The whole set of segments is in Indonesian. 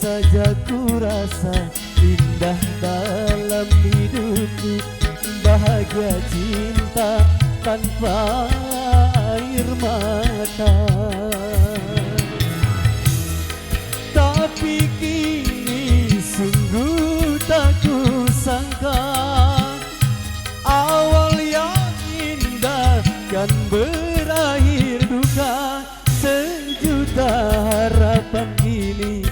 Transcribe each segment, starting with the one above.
saja ku rasa indah dalam hidupku, bahagia cinta tanpa air mata. Tapi kini sungguh tak kusangka, awal yang indah kan berakhir duka. Sejuta harapan kini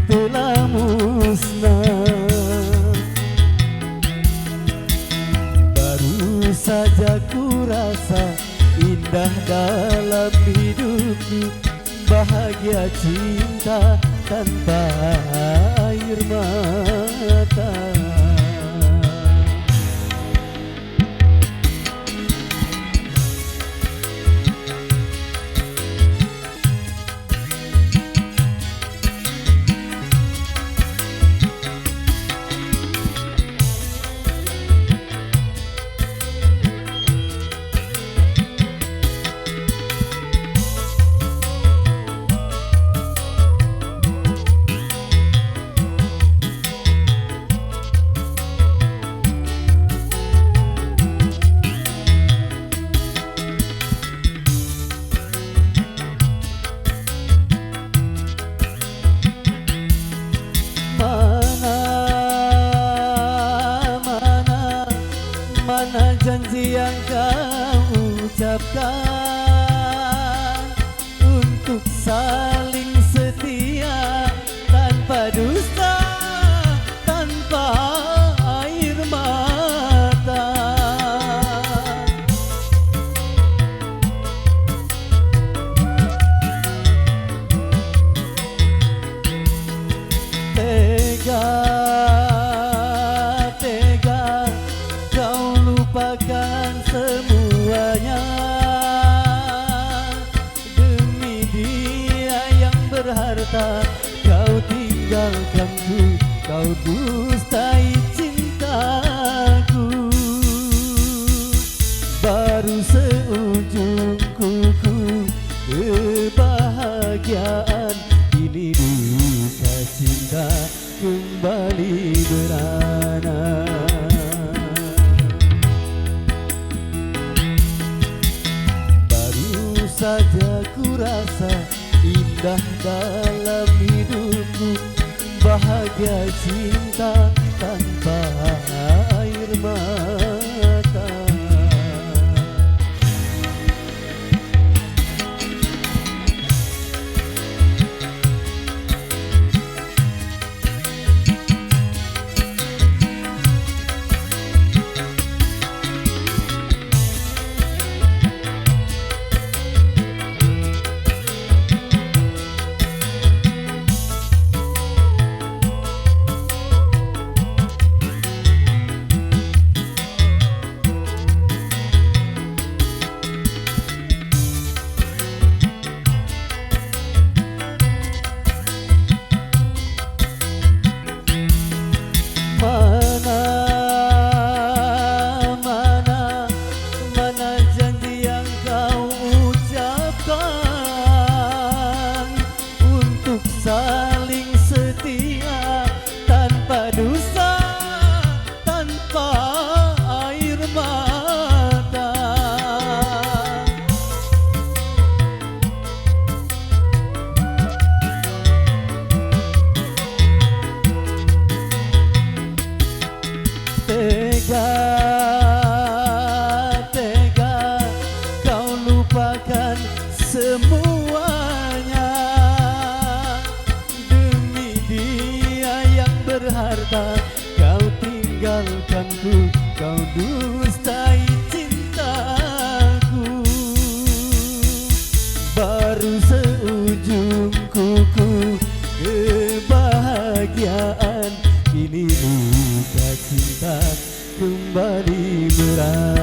telah musnah. Baru saja ku rasa indah dalam hidupku, bahagia cinta tanpa air mata. Mana janji yang kau ucapkan untuk saling setia tanpa dusta, tanpa air mata. Tega kau lupakan semuanya demi dia yang berharta. Kau tinggalkanku, kau dustai cintaku. Baru seujung kuku kebahagiaan, kini duka cinta kembali beranak. Saja ku rasa indah dalam hidupku, bahagia cinta tanpa air mata. Mana janji yang kau ucapkan untuk saling setia tanpa dusta, tanpa air mata. Tega kau lupakan semuanya demi dia yang berharta. Kau tinggalkanku, kau dustai cintaku. Baru seujung kuku kebahagiaan, kini luka cinta kembali berat.